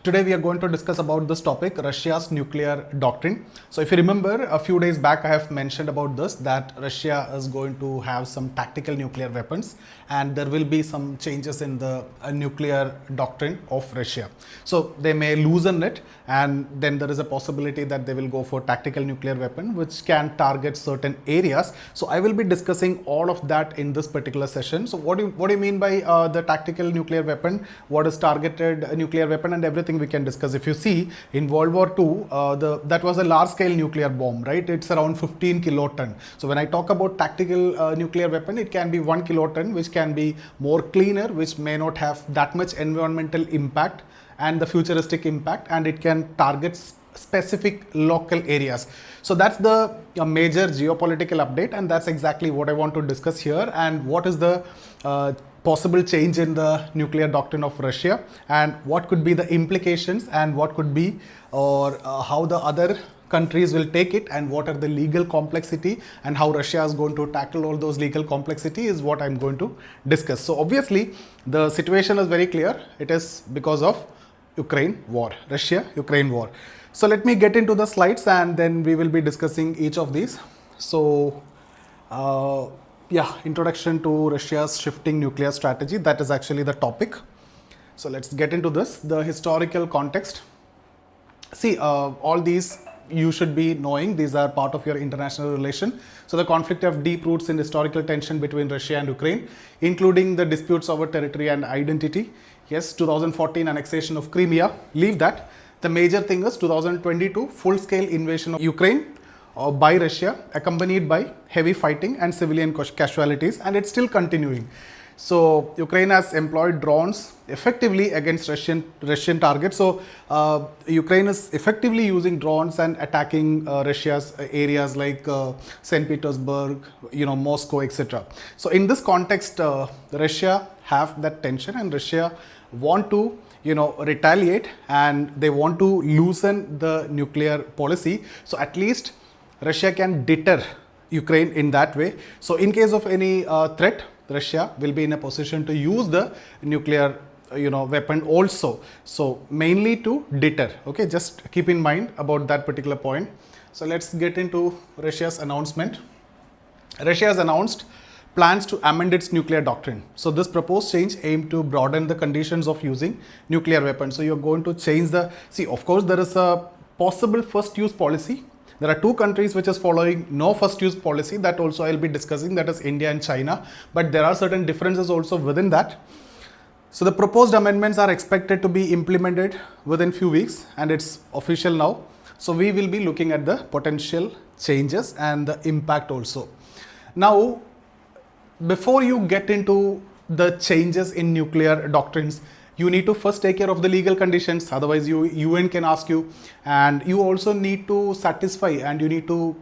Today we are going to discuss about this topic, Russia's nuclear doctrine. So if you remember, a few days back I have mentioned about this, that Russia is going to have some tactical nuclear weapons and there will be some changes in the nuclear doctrine of Russia. So they may loosen it, and then there is a possibility that they will go for tactical nuclear weapon which can target certain areas. So I will be discussing all of that in this particular session. So what do you mean by the tactical nuclear weapon? What is targeted nuclear weapon, and everything we can discuss. If you see, in World War II, that was a large-scale nuclear bomb, right? It's around 15 kiloton. So when I talk about tactical nuclear weapon, it can be 1 kiloton, which can be more cleaner, which may not have that much environmental impact and the futuristic impact, and it can target specific local areas. So that's the major geopolitical update, and that's exactly what I want to discuss here, and what is the possible change in the nuclear doctrine of Russia, and what could be the implications, and what could be or how the other countries will take it, and what are the legal complexity, and how Russia is going to tackle all those legal complexity is what I'm going to discuss. So obviously the situation is very clear. It is because of Ukraine war, Russia-Ukraine war. So let me get into the slides and then we will be discussing each of these. So introduction to Russia's shifting nuclear strategy, that is actually the topic. So let's get into this. The historical context. See, all these you should be knowing, these are part of your international relation. So the conflict have deep roots in historical tension between Russia and Ukraine, including the disputes over territory and identity. Yes, 2014 annexation of Crimea, leave that. The major thing is 2022 full-scale invasion of Ukraine by Russia, accompanied by heavy fighting and civilian casualties, and it's still continuing. So Ukraine has employed drones effectively against Russian targets. So Ukraine is effectively using drones and attacking Russia's areas like St. Petersburg, Moscow, etc. So in this context, Russia have that tension, and Russia want to retaliate, and they want to loosen the nuclear policy. So at least Russia can deter Ukraine in that way. So in case of any threat, Russia will be in a position to use the nuclear weapon also. So mainly to deter. Okay, just keep in mind about that particular point. So let's get into Russia's announcement. Russia has announced plans to amend its nuclear doctrine. So this proposed change aimed to broaden the conditions of using nuclear weapons. So you're going to change of course there is a possible first use policy. There are two countries which is following no first use policy, that also I'll be discussing, that is India and China, but there are certain differences also within that. So the proposed amendments are expected to be implemented within few weeks, and it's official now. So we will be looking at the potential changes and the impact also. Now, before you get into the changes in nuclear doctrines, you need to first take care of the legal conditions, otherwise UN can ask you, and you also need to satisfy and you need to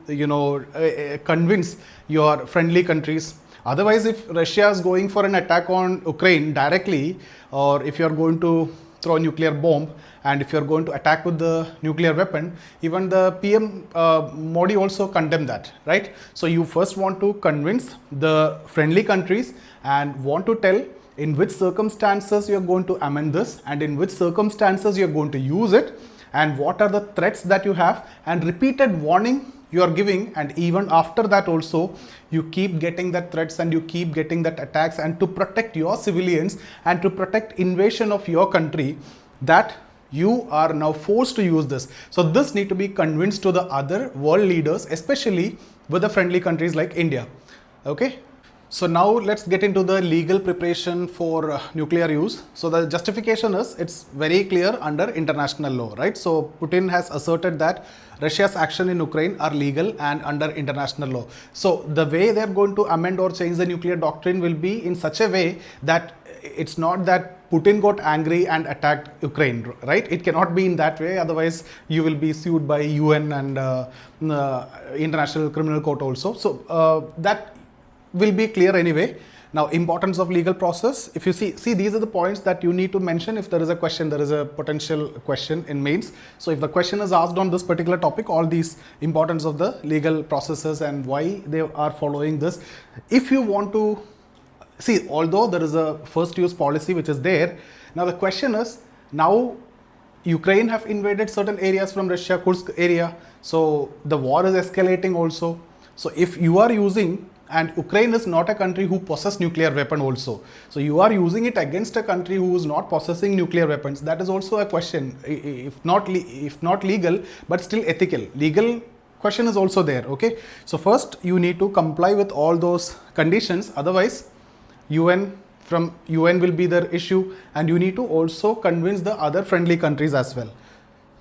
convince your friendly countries. Otherwise, if Russia is going for an attack on Ukraine directly, or if you are going to throw a nuclear bomb, and if you are going to attack with the nuclear weapon, even the PM Modi also condemned that, right? So you first want to convince the friendly countries and want to tell in which circumstances you are going to amend this, and in which circumstances you are going to use it, and what are the threats that you have, and repeated warning you are giving, and even after that also you keep getting that threats and you keep getting that attacks, and to protect your civilians and to protect invasion of your country, that you are now forced to use this. So this need to be convinced to the other world leaders, especially with the friendly countries like India. Okay. So now let's get into the legal preparation for nuclear use. So the justification is, it's very clear under international law, right? So Putin has asserted that Russia's action in Ukraine are legal and under international law. So the way they're going to amend or change the nuclear doctrine will be in such a way that it's not that Putin got angry and attacked Ukraine, right? It cannot be in that way, otherwise you will be sued by UN and International Criminal Court also. So that will be clear anyway. Now, importance of legal process. If you see these are the points that you need to mention if there is a question, there is a potential question in mains. So if the question is asked on this particular topic, all these importance of the legal processes and why they are following this. If you want to see, although there is a first use policy which is there, now the question is, now Ukraine have invaded certain areas from Russia, Kursk area. So the war is escalating also. So if you are using, and Ukraine is not a country who possesses nuclear weapon also. So you are using it against a country who is not possessing nuclear weapons. That is also a question, if not legal, but still ethical. Legal question is also there. Okay. So first you need to comply with all those conditions. Otherwise, UN will be the issue, and you need to also convince the other friendly countries as well.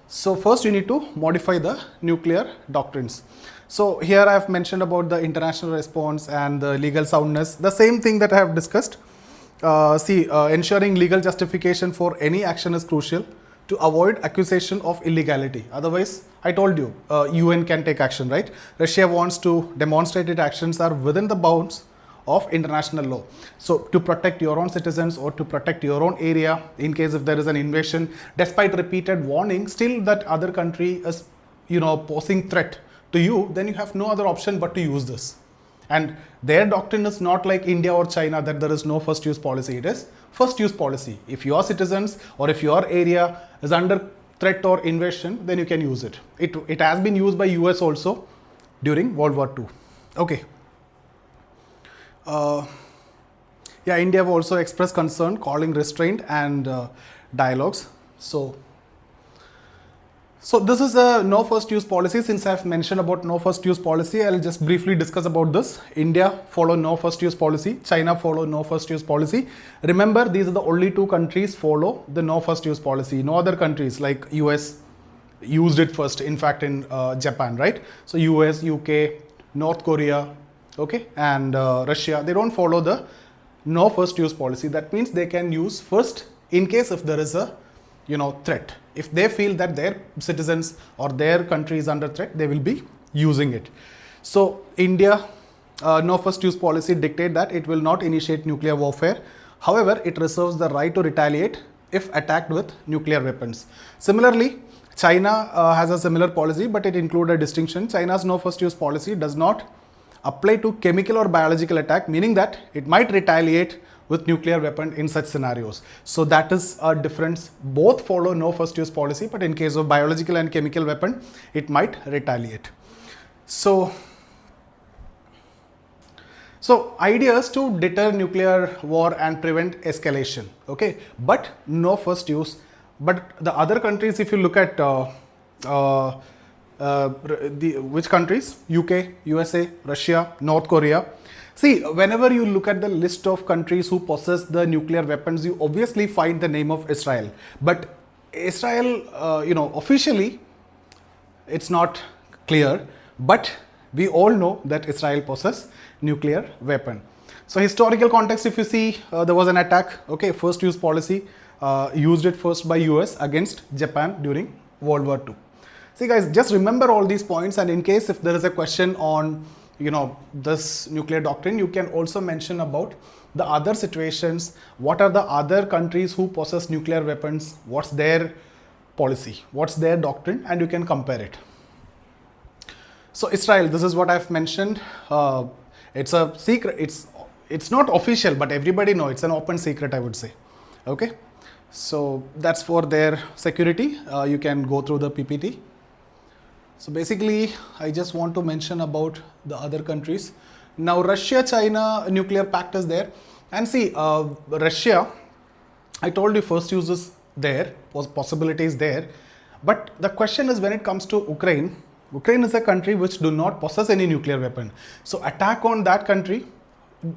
So first you need to modify the nuclear doctrines. So here I have mentioned about the international response and the legal soundness. The same thing that I have discussed. Ensuring legal justification for any action is crucial to avoid accusation of illegality. Otherwise, I told you, UN can take action, right? Russia wants to demonstrate its actions are within the bounds of international law. So to protect your own citizens or to protect your own area in case if there is an invasion, despite repeated warning, still that other country is, posing threat to you, then you have no other option but to use this. And their doctrine is not like India or China that there is no first use policy. It is first use policy. If your citizens or if your area is under threat or invasion, then you can use it. It has been used by US also during World War II. Okay. India have also expressed concern calling restraint and dialogues. So this is a no first use policy. Since I have mentioned about no first use policy, I'll just briefly discuss about this. India follow no first use policy. China follow no first use policy. Remember, these are the only two countries follow the no first use policy. No other countries like US used it first. In fact, in Japan, right? So US, UK, North Korea, okay, and Russia, they don't follow the no first use policy. That means they can use first in case if there is a threat. If they feel that their citizens or their country is under threat, they will be using it. So India no first use policy dictate that it will not initiate nuclear warfare. However, it reserves the right to retaliate if attacked with nuclear weapons. Similarly, China has a similar policy, but it includes a distinction. China's no first use policy does not apply to chemical or biological attack, meaning that it might retaliate with nuclear weapon in such scenarios. So that is a difference. Both follow no first use policy, but in case of biological and chemical weapon, it might retaliate. So ideas to deter nuclear war and prevent escalation, okay, but no first use. But the other countries, if you look at which countries? UK, USA, Russia, North Korea. See, whenever you look at the list of countries who possess the nuclear weapons, you obviously find the name of Israel. But Israel, officially, it's not clear. But we all know that Israel possesses nuclear weapon. So historical context, if you see, there was an attack, okay, first use policy, used it first by US against Japan during World War II. See guys, just remember all these points, and in case if there is a question on this nuclear doctrine, you can also mention about the other situations. What are the other countries who possess nuclear weapons? What's their policy? What's their doctrine? And you can compare it. So Israel, this is what I've mentioned. It's a secret. It's not official, but everybody know it's an open secret, I would say. Okay. So that's for their security. You can go through the PPT. So basically, I just want to mention about the other countries. Now, Russia-China nuclear pact is there. And see, Russia, I told you first use is there, possibilities there. But the question is when it comes to Ukraine, Ukraine is a country which do not possess any nuclear weapon. So attack on that country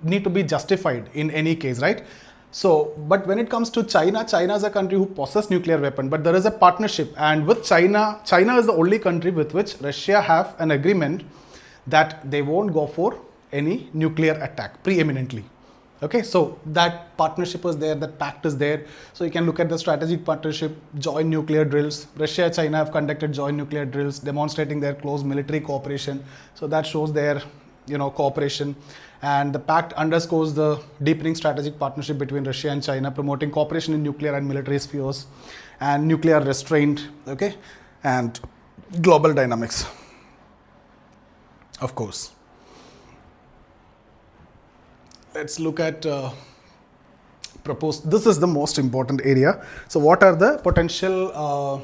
need to be justified in any case, right? So, but when it comes to China, China is a country who possesses nuclear weapon, but there is a partnership, and with China, China is the only country with which Russia have an agreement that they won't go for any nuclear attack preeminently. Okay, so that partnership is there, that pact is there. So you can look at the strategic partnership, joint nuclear drills. Russia and China have conducted joint nuclear drills, demonstrating their close military cooperation. So that shows their cooperation. And the pact underscores the deepening strategic partnership between Russia and China, promoting cooperation in nuclear and military spheres and nuclear restraint, okay, and global dynamics, of course. Let's look at proposed, this is the most important area. So what are the potential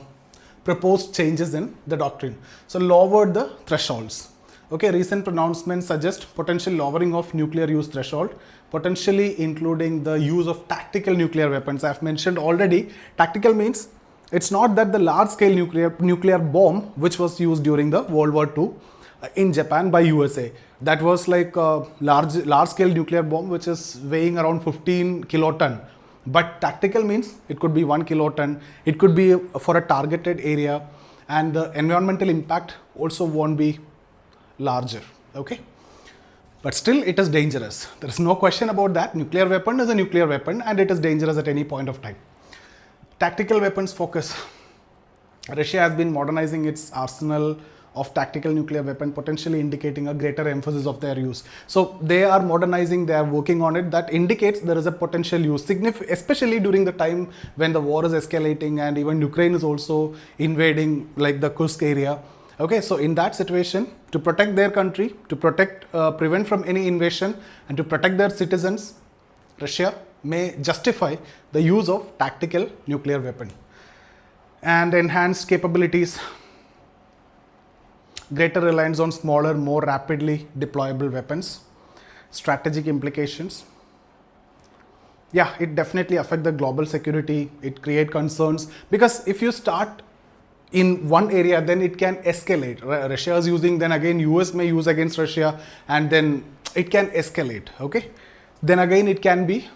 proposed changes in the doctrine? So lowered the thresholds. Okay, recent pronouncements suggest potential lowering of nuclear use threshold, potentially including the use of tactical nuclear weapons. I've mentioned already, tactical means it's not that the large scale nuclear bomb which was used during the World War II in Japan by USA. That was like a large scale nuclear bomb which is weighing around 15 kiloton. But tactical means it could be 1 kiloton, it could be for a targeted area, and the environmental impact also won't be larger. Okay, but still it is dangerous. There is no question about that. Nuclear weapon is a nuclear weapon and it is dangerous at any point of time. Tactical weapons focus. Russia has been modernizing its arsenal of tactical nuclear weapon, potentially indicating a greater emphasis of their use. So they are modernizing, they are working on it. That indicates there is a potential use, especially during the time when the war is escalating and even Ukraine is also invading like the Kursk area. Okay, so in that situation, to protect their country, to prevent from any invasion and to protect their citizens, Russia may justify the use of tactical nuclear weapon. And enhanced capabilities, greater reliance on smaller, more rapidly deployable weapons, strategic implications. Yeah, it definitely affects the global security. It creates concerns because if you start in one area, then it can escalate. Russia is using, then again US may use against Russia, and then it can escalate. Okay, then again it can be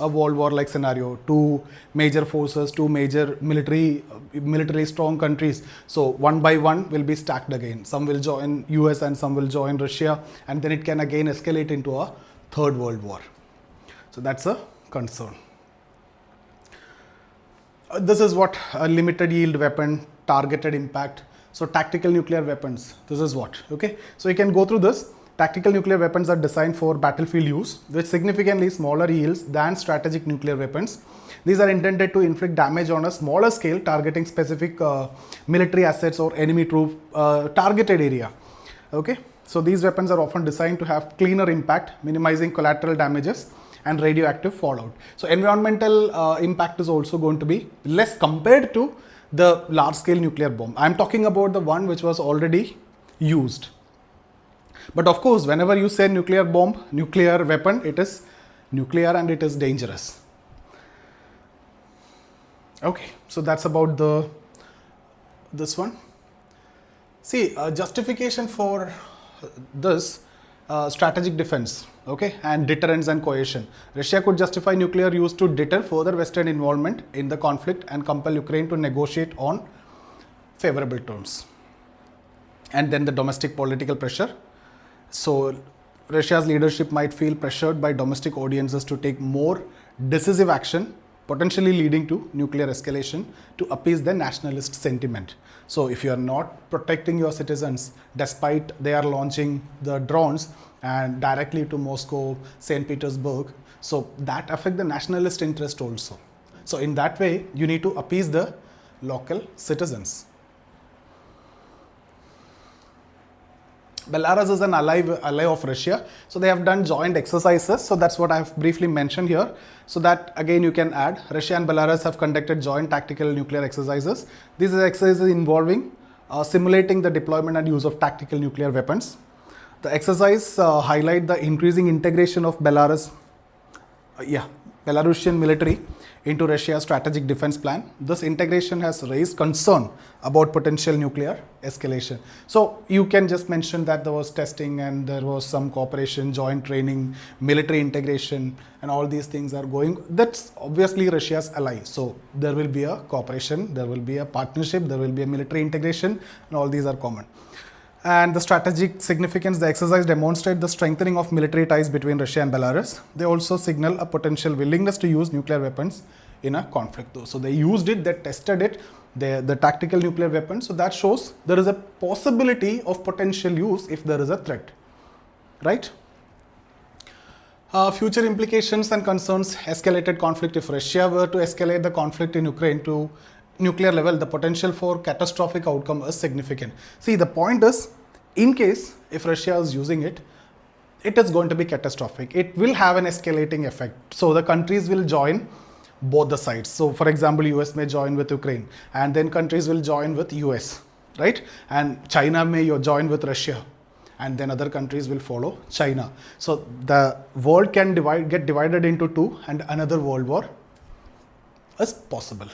a world war like scenario. Two major forces, two major military strong countries. So one by one will be stacked again. Some will join US and some will join Russia, and then it can again escalate into a third world war. So that's a concern. This is what a limited yield weapon, targeted impact. So tactical nuclear weapons, this is what. Okay, so you can go through this. Tactical nuclear weapons are designed for battlefield use with significantly smaller yields than strategic nuclear weapons. These are intended to inflict damage on a smaller scale, targeting specific military assets or enemy troop targeted area. Okay, so these weapons are often designed to have cleaner impact, minimizing collateral damages and radioactive fallout. So environmental impact is also going to be less compared to the large scale nuclear bomb. I'm talking about the one which was already used. But of course, whenever you say nuclear bomb, nuclear weapon, it is nuclear and it is dangerous. Okay, so that's about this one. See, justification for this strategic defense, okay, and deterrence and coercion. Russia could justify nuclear use to deter further Western involvement in the conflict and compel Ukraine to negotiate on favorable terms. And then the domestic political pressure. So Russia's leadership might feel pressured by domestic audiences to take more decisive action, potentially leading to nuclear escalation to appease the nationalist sentiment. So if you are not protecting your citizens, despite they are launching the drones and directly to Moscow, St. Petersburg, so that affects the nationalist interest also. So in that way, you need to appease the local citizens. Belarus is an ally of Russia, so they have done joint exercises. So that's what I have briefly mentioned here. So that again you can add, Russia and Belarus have conducted joint tactical nuclear exercises. These are exercises involving simulating the deployment and use of tactical nuclear weapons. The exercise highlight the increasing integration of Belarusian military into Russia's strategic defense plan. This integration has raised concern about potential nuclear escalation. So you can just mention that there was testing and there was some cooperation, joint training, military integration, and all these things are going. That's obviously Russia's ally. So there will be a cooperation, there will be a partnership, there will be a military integration, and all these are common. And the strategic significance, the exercise demonstrate the strengthening of military ties between Russia and Belarus. They also signal a potential willingness to use nuclear weapons in a conflict though. So they used it, they tested it, the tactical nuclear weapon. So that shows there is a possibility of potential use if there is a threat, right? Future implications and concerns, escalated conflict. If Russia were to escalate the conflict in Ukraine to nuclear level, the potential for catastrophic outcome is significant. See, the point is, in case if Russia is using it, it is going to be catastrophic. It will have an escalating effect. So the countries will join both the sides. So for example, US may join with Ukraine, and then countries will join with US, right? And China may join with Russia, and then other countries will follow China. So the world can get divided into two, and another world war is possible.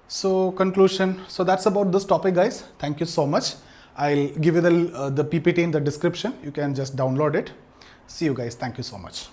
So conclusion. So that's about this topic, guys. Thank you so much. I'll give you the PPT in the description. You can just download it. See you guys. Thank you so much.